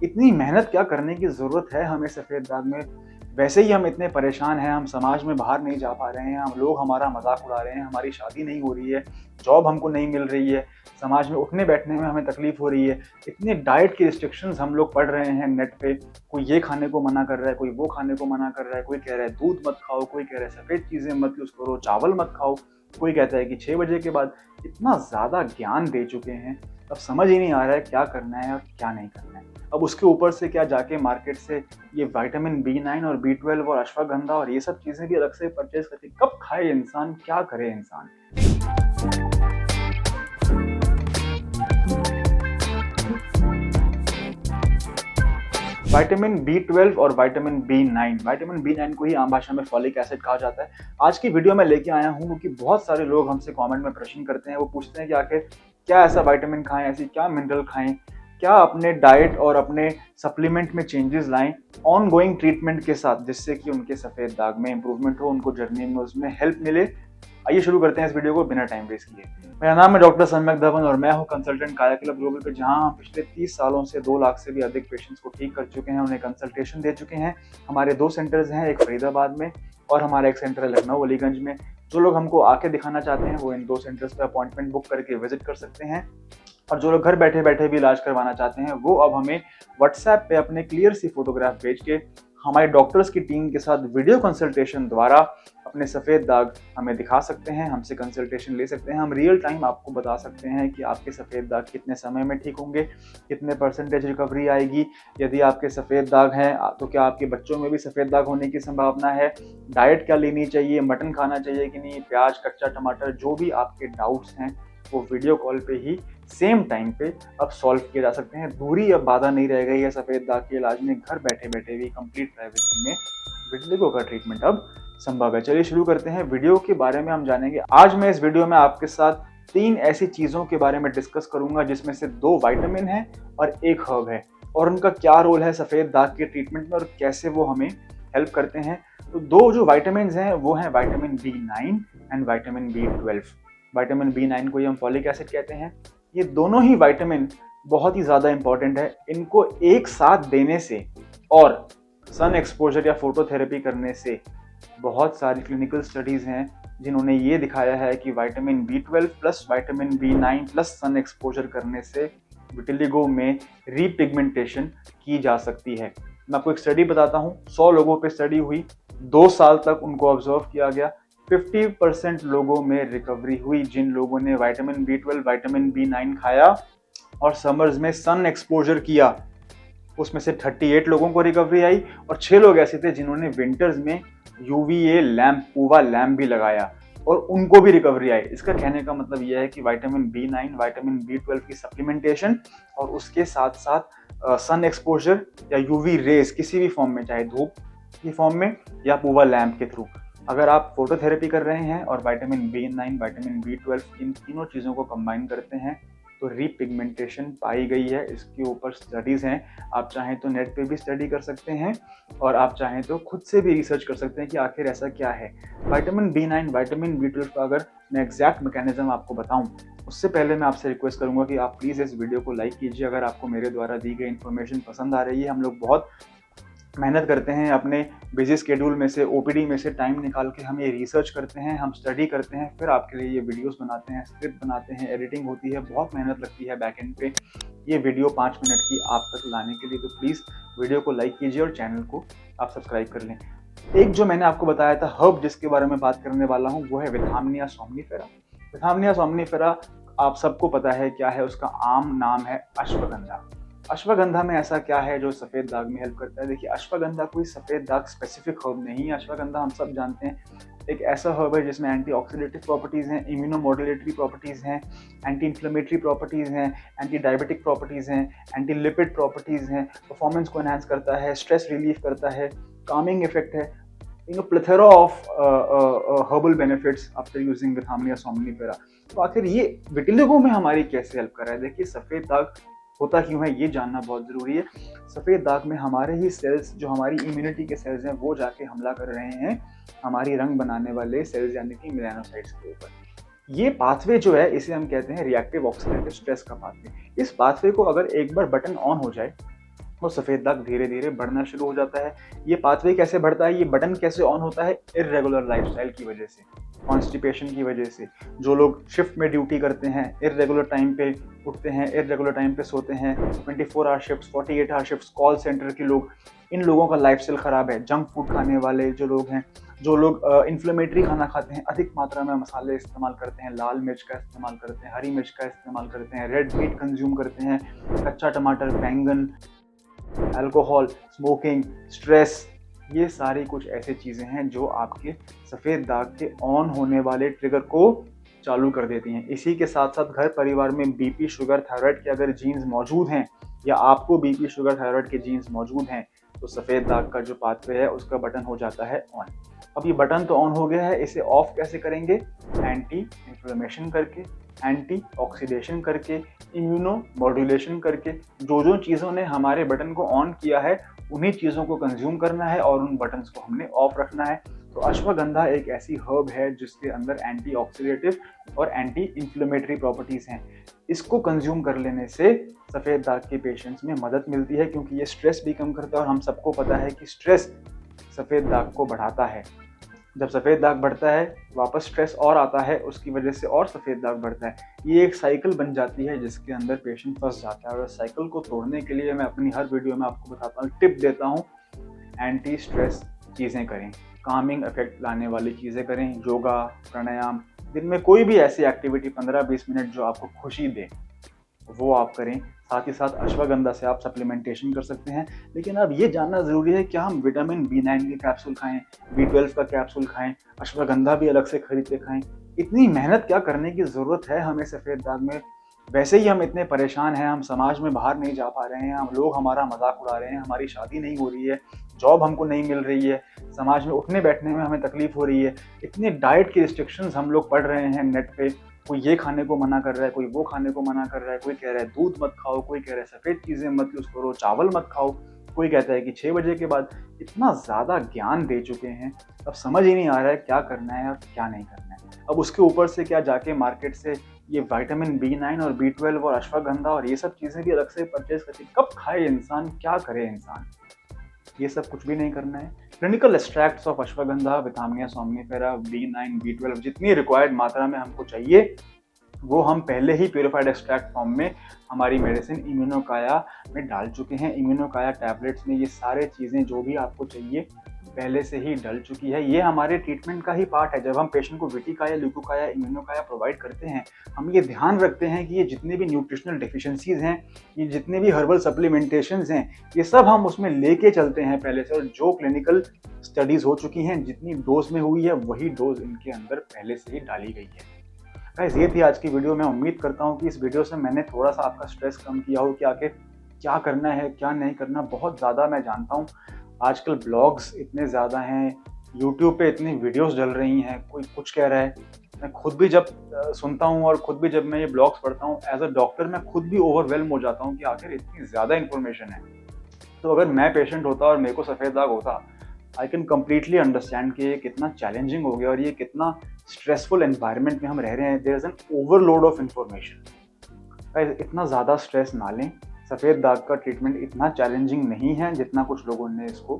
इतनी मेहनत क्या करने की ज़रूरत है हमें सफ़ेद दाग में? वैसे ही हम इतने परेशान हैं, हम समाज में बाहर नहीं जा पा रहे हैं, हम लोग हमारा मज़ाक उड़ा रहे हैं, हमारी शादी नहीं हो रही है, जॉब हमको नहीं मिल रही है, समाज में उठने-बैठने में हमें तकलीफ़ हो रही है। इतने डाइट की रिस्ट्रिक्शंस हम लोग पढ़ रहे हैं नेट पे, कोई ये खाने को मना कर रहा है, कोई वो खाने को मना कर रहा है, कोई कह रहा है दूध मत खाओ, कोई कह रहा है सफ़ेद चीज़ें मत यूज़ करो, चावल मत खाओ, कोई कहता है कि 6 बजे के बाद। इतना ज़्यादा ज्ञान दे चुके हैं, अब समझ ही नहीं आ रहा है क्या करना है और क्या नहीं करना है। अब उसके ऊपर से क्या जाके मार्केट से ये विटामिन B9 और B12 और अश्वगंधा और ये सब चीज़ें भी अलग से परचेज़ करके कब खाए इंसान, क्या करे इंसान? विटामिन B12 और विटामिन B9, विटामिन B9 को ही आम भाषा में फॉलिक एसिड कहा जाता है। आज की वीडियो में लेके आया हूँ क्योंकि बहुत सारे लोग हमसे कमेंट में प्रश्न करते हैं, वो पूछते हैं कि आखिर क्या ऐसा विटामिन खाएं, ऐसी क्या मिनरल खाएं, क्या अपने डाइट और अपने सप्लीमेंट में चेंजेस लाएं ऑन गोइंग ट्रीटमेंट के साथ, जिससे कि उनके सफ़ेद दाग में इंप्रूवमेंट हो, उनको जर्नी में उसमें हेल्प मिले। आइए शुरू करते हैं इस वीडियो को बिना टाइम वेस्ट किए। मेरा नाम है डॉक्टर सम्यक धवन और मैं हूं कंसल्टेंट काया क्लब ग्लोबल पे, जहां हम पिछले 30 सालों से 2 लाख से भी अधिक पेशेंट्स को ठीक कर चुके हैं, उन्हें कंसल्टेशन दे चुके हैं। हमारे 2 सेंटर्स हैं, एक फरीदाबाद में और हमारा एक सेंटर है लखनऊ अलीगंज में। जो लोग हमको आके दिखाना चाहते हैं वो इन 2 सेंटर्स पे अपॉइंटमेंट बुक करके विजिट कर सकते हैं, और जो लोग घर बैठे बैठे भी इलाज करवाना चाहते हैं वो अब हमें व्हाट्सएप पे अपने क्लियर सी फोटोग्राफ भेज के हमारे डॉक्टर्स की टीम के साथ वीडियो कंसल्टेशन द्वारा अपने सफ़ेद दाग हमें दिखा सकते हैं, हमसे कंसल्टेशन ले सकते हैं। हम रियल टाइम आपको बता सकते हैं कि आपके सफ़ेद दाग कितने समय में ठीक होंगे, कितने परसेंटेज रिकवरी आएगी। यदि आपके सफ़ेद दाग हैं तो क्या आपके बच्चों में भी सफ़ेद दाग होने की संभावना है, डाइट क्या लेनी चाहिए, मटन खाना चाहिए कि नहीं, प्याज, कच्चा टमाटर, जो भी आपके डाउट्स हैं वो वीडियो कॉल पे ही सेम टाइम पे अब सॉल्व किए जा सकते हैं। दूरी अब बाधा नहीं रह गई है सफ़ेद दाग के इलाज में, घर बैठे बैठे भी कंप्लीट प्राइवेसी में विटिलिगो का ट्रीटमेंट अब संभव है। चलिए शुरू करते हैं। वीडियो के बारे में हम जानेंगे। आज मैं इस वीडियो में आपके साथ 3 ऐसी चीज़ों के बारे में डिस्कस करूंगा जिसमें से 2 विटामिन है और 1 हर्ब है, और उनका क्या रोल है सफ़ेद दाग के ट्रीटमेंट में और कैसे वो हमें हेल्प करते हैं। तो 2 जो विटामिन हैं वो हैं vitamin B9 and vitamin B12। Vitamin B9 को ही हम फॉलिक एसिड कहते हैं। ये दोनों ही विटामिन बहुत ही ज़्यादा इंपॉर्टेंट है। इनको एक साथ देने से और सन एक्सपोजर या फोटोथेरेपी करने से बहुत सारी क्लिनिकल स्टडीज़ हैं जिन्होंने ये दिखाया है कि vitamin B12 plus vitamin B9 plus sun exposure करने से विटिलिगो में रीपिगमेंटेशन की जा सकती है। मैं आपको एक स्टडी बताता हूँ। 100 लोगों पे स्टडी हुई, 2 साल तक उनको ऑब्जर्व किया गया। 50% लोगों में रिकवरी हुई जिन लोगों ने विटामिन B12, विटामिन B9 खाया और समर्स में सन एक्सपोजर किया। उसमें से 38 लोगों को रिकवरी आई और 6 लोग ऐसे थे जिन्होंने विंटर्स में UVA लैम्प, UVA लैम्प भी लगाया और उनको भी रिकवरी आई। इसका कहने का मतलब यह है कि विटामिन B9, विटामिन B12 की सप्लीमेंटेशन और उसके साथ साथ सन एक्सपोजर या UV रेज किसी भी फॉर्म में, चाहे धूप की फॉर्म में या UVA लैम्प के थ्रू, अगर आप फोटोथेरेपी कर रहे हैं और विटामिन B9, विटामिन B12 इन तीनों चीज़ों को कंबाइन करते हैं तो रीपिगमेंटेशन पाई गई है। इसके ऊपर स्टडीज़ हैं, आप चाहें तो नेट पे भी स्टडी कर सकते हैं और आप चाहें तो खुद से भी रिसर्च कर सकते हैं कि आखिर ऐसा क्या है। विटामिन B9, विटामिन B12 का अगर मैं एग्जैक्ट मैकेनिज्म आपको बताऊं, उससे पहले मैं आपसे रिक्वेस्ट करूंगा कि आप प्लीज़ इस वीडियो को लाइक कीजिए अगर आपको मेरे द्वारा दी गई इन्फॉर्मेशन पसंद आ रही है। हम लोग बहुत मेहनत करते हैं, अपने बिजी स्केड्यूल में से, OPD में से टाइम निकाल के हम ये रिसर्च करते हैं, हम स्टडी करते हैं, फिर आपके लिए ये वीडियोस बनाते हैं, स्क्रिप्ट बनाते हैं, एडिटिंग होती है, बहुत मेहनत लगती है बैक एंड पे ये वीडियो 5 मिनट की आप तक लाने के लिए। तो प्लीज़ वीडियो को लाइक कीजिए और चैनल को आप सब्सक्राइब कर लें। एक जो मैंने आपको बताया था हर्ब जिसके बारे में बात करने वाला हूँ वो है विथामिनिया सोमनिफेरा। विथामिनिया सोमनिफेरा आप सबको पता है क्या है, उसका आम नाम है अश्वगंधा। अश्वगंधा में ऐसा क्या है जो सफ़ेद दाग में हेल्प करता है? देखिए, अश्वगंधा कोई सफ़ेद दाग स्पेसिफिक हर्ब नहीं है। अश्वगंधा हम सब जानते हैं एक ऐसा हर्ब है जिसमें एंटीऑक्सीडेटिव प्रॉपर्टीज़ हैं, इम्यूनोमॉड्यूलेटरी प्रॉपर्टीज़ हैं, एंटी इन्फ्लेमेटरी प्रॉपर्टीज़ हैं, एंटी डायबिटिक प्रॉपर्टीज़ हैं, एंटी लिपिड प्रॉपर्टीज़ हैं, परफॉर्मेंस को एनहांस करता है, स्ट्रेस रिलीफ करता है, कामिंग इफेक्ट है, plethora of herbal benefits after using Withania somnifera. तो आखिर ये विटिलिगो में हमारी कैसे हेल्प कर रहा है? देखिए, सफ़ेद दाग होता क्यों है ये जानना बहुत ज़रूरी है। सफ़ेद दाग में हमारे ही सेल्स, जो हमारी इम्यूनिटी के सेल्स हैं, वो जाके हमला कर रहे हैं हमारी रंग बनाने वाले सेल्स यानी कि मेलानोसाइट्स के ऊपर। ये पाथवे जो है इसे हम कहते हैं रिएक्टिव ऑक्सीडेटिव स्ट्रेस का पाथवे। इस पाथवे को अगर एक बार बटन ऑन हो जाए और सफ़ेद दाग धीरे धीरे बढ़ना शुरू हो जाता है। ये पाथवे कैसे बढ़ता है, ये बटन कैसे ऑन होता है, इर्रेगुलर लाइफस्टाइल की वजह से, कॉन्स्टिपेशन की वजह से। जो लोग शिफ्ट में ड्यूटी करते हैं, इर्रेगुलर टाइम पे उठते हैं, इर्रेगुलर टाइम पे सोते हैं, 24 hour shifts, 48 hour shifts, call centre के लोग, इन लोगों का लाइफस्टाइल ख़राब है। जंक फूड खाने वाले जो लोग हैं, जो लोग इन्फ्लेमेटरी खाना खाते हैं, अधिक मात्रा में मसाले इस्तेमाल करते हैं, लाल मिर्च का इस्तेमाल करते हैं, हरी मिर्च का इस्तेमाल करते हैं, रेड मीट कंज्यूम करते हैं, कच्चा टमाटर, बैंगन, अल्कोहल, स्मोकिंग, स्ट्रेस, ये सारी कुछ ऐसी चीज़ें हैं जो आपके सफ़ेद दाग के ऑन होने वाले ट्रिगर को चालू कर देती हैं। इसी के साथ साथ घर परिवार में बीपी, शुगर, थायराइड के अगर जीन्स मौजूद हैं, या आपको बीपी, शुगर, थायराइड के जीन्स मौजूद हैं, तो सफ़ेद दाग का जो पाथवे है उसका बटन हो जाता है ऑन। अब ये बटन तो ऑन हो गया है, इसे ऑफ कैसे करेंगे? एंटी इन्फ्लेमेशन करके, एंटी ऑक्सीडेशन करके, इम्यूनो मॉड्यूलेशन करके। जो जो चीज़ों ने हमारे बटन को ऑन किया है उन्हीं चीज़ों को कंज्यूम करना है और उन बटन्स को हमने ऑफ रखना है। तो अश्वगंधा एक ऐसी हर्ब है जिसके अंदर एंटी ऑक्सीडेटिव और एंटी इन्फ्लेमेटरी प्रॉपर्टीज़ हैं। इसको कंज्यूम कर लेने से सफ़ेद दाग के पेशेंट्स में मदद मिलती है, क्योंकि ये स्ट्रेस भी कम करता है और हम सबको पता है कि स्ट्रेस सफ़ेद दाग को बढ़ाता है। जब सफ़ेद दाग बढ़ता है वापस स्ट्रेस और आता है, उसकी वजह से और सफ़ेद दाग बढ़ता है। ये एक साइकिल बन जाती है जिसके अंदर पेशेंट फंस जाता है। और साइकिल को तोड़ने के लिए मैं अपनी हर वीडियो में आपको बताता हूँ, टिप देता हूँ, एंटी स्ट्रेस चीज़ें करें, कामिंग इफेक्ट लाने वाली चीज़ें करें, योगा, प्राणायाम, दिन में कोई भी ऐसी एक्टिविटी 15-20 मिनट जो आपको खुशी दे वो आप करें। साथ ही साथ अश्वगंधा से आप सप्लीमेंटेशन कर सकते हैं। लेकिन अब ये जानना ज़रूरी है क्या हम विटामिन B9 के कैप्सूल खाएं, B12 का कैप्सूल खाएं, अश्वगंधा भी अलग से खरीद के खाएं? इतनी मेहनत क्या करने की ज़रूरत है हमें सफ़ेद दाग में? वैसे ही हम इतने परेशान हैं, हम समाज में बाहर नहीं जा पा रहे हैं, हम लोग हमारा मजाक उड़ा रहे हैं, हमारी शादी नहीं हो रही है, जॉब हमको नहीं मिल रही है, समाज में उठने बैठने में हमें तकलीफ हो रही है, इतने डाइट की रिस्ट्रिक्शंस हम लोग पढ़ रहे हैं नेट पे। कोई ये खाने को मना कर रहा है, कोई वो खाने को मना कर रहा है, कोई कह रहा है दूध मत खाओ, कोई कह रहा है सफ़ेद चीज़ें मत यूज़ करो, चावल मत खाओ, कोई कहता है कि 6 बजे के बाद। इतना ज़्यादा ज्ञान दे चुके हैं, अब समझ ही नहीं आ रहा है क्या करना है और क्या नहीं करना है। अब उसके ऊपर से क्या जाके मार्केट से ये विटामिन B9 और B12 और अश्वगंधा और ये सब चीज़ें भी अलग से परचेज करके कब खाए इंसान, क्या करे इंसान? ये सब कुछ भी नहीं करना है। Clinical extracts of ashwagandha, Withania somnifera, B9, B12 जितनी रिक्वायर्ड मात्रा में हमको चाहिए वो हम पहले ही प्योरीफाइड एक्सट्रैक्ट फॉर्म में हमारी मेडिसिन इम्यूनोकाया में डाल चुके हैं। इम्यूनोकाया टैबलेट्स में ये सारे चीज़ें जो भी आपको चाहिए पहले से ही डल चुकी है। ये हमारे ट्रीटमेंट का ही पार्ट है। जब हम पेशेंट को विटिकाया, ल्यूकोकाया, इम्यूनोकाया प्रोवाइड करते हैं, हम ये ध्यान रखते हैं कि ये जितने भी न्यूट्रिशनल डेफिशिएंसीज हैं, ये जितने भी हर्बल सप्लीमेंटेशंस हैं, ये सब हम उसमें लेके चलते हैं पहले से। और जो क्लिनिकल स्टडीज़ हो चुकी हैं, जितनी डोज में हुई है वही डोज इनके अंदर पहले से ही डाली गई है। गाइस, ये थी आज की वीडियो। मैं उम्मीद करता हूँ कि इस वीडियो से मैंने थोड़ा सा आपका स्ट्रेस कम किया हो कि आखिर क्या करना है क्या नहीं करना। बहुत ज़्यादा मैं जानता हूँ आजकल ब्लॉग्स इतने ज़्यादा हैं, यूट्यूब पे इतनी वीडियोस डल रही हैं, कोई कुछ कह रहा है। मैं खुद भी जब सुनता हूँ और खुद भी जब मैं ये ब्लॉग्स पढ़ता हूँ एज अ डॉक्टर, मैं खुद भी ओवरवेल्म हो जाता हूँ कि आखिर इतनी ज़्यादा इन्फॉर्मेशन है। तो अगर मैं पेशेंट होता और मेरे को सफ़ेद दाग होता, आई कैन कम्प्लीटली अंडरस्टैंड कि ये कितना चैलेंजिंग हो गया और ये कितना स्ट्रेसफुल एनवायरनमेंट में हम रह रहे हैं। There is an overload of information. इतना ज़्यादा स्ट्रेस ना लें। सफ़ेद दाग का ट्रीटमेंट इतना चैलेंजिंग नहीं है जितना कुछ लोगों ने इसको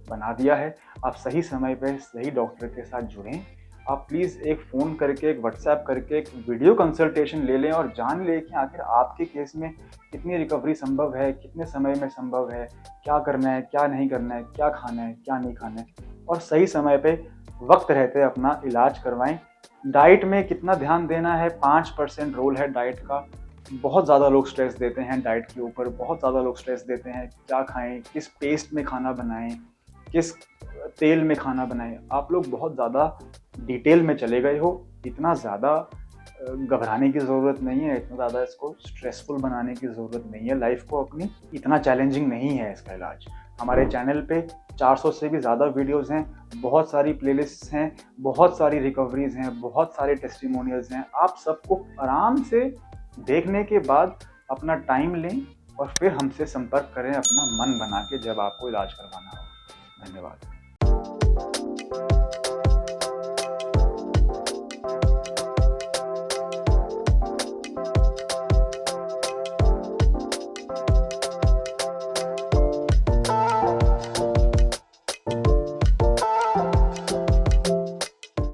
बना दिया है। आप सही समय पे सही डॉक्टर के साथ जुड़ें। आप प्लीज़ एक फ़ोन करके, एक व्हाट्सएप करके, एक वीडियो कंसल्टेशन ले लें और जान लें कि आखिर आपके केस में कितनी रिकवरी संभव है, कितने समय में संभव है, क्या करना है, क्या नहीं करना है, क्या खाना है, क्या नहीं खाना है। और सही समय पे वक्त रहते अपना इलाज करवाएं। डाइट में कितना ध्यान देना है, 5% रोल है डाइट का। बहुत ज़्यादा लोग स्ट्रेस देते हैं डाइट के ऊपर, बहुत ज़्यादा लोग स्ट्रेस देते हैं क्या खाएं, किस पेस्ट में खाना बनाएं, किस तेल में खाना बनाएं। आप लोग बहुत ज़्यादा डिटेल में चले गए हो। इतना ज़्यादा घबराने की ज़रूरत नहीं है, इतना ज़्यादा इसको स्ट्रेसफुल बनाने की ज़रूरत नहीं है। लाइफ को अपनी इतना चैलेंजिंग नहीं है इसका इलाज। हमारे चैनल पे 400 से भी ज़्यादा वीडियोस हैं, बहुत सारी प्लेलिस्ट्स हैं, बहुत सारी रिकवरीज हैं, बहुत सारे टेस्टिमोनियल्स हैं। आप सबको आराम से देखने के बाद अपना टाइम लें और फिर हमसे संपर्क करें अपना मन बना के जब आपको इलाज करवाना हो। धन्यवाद।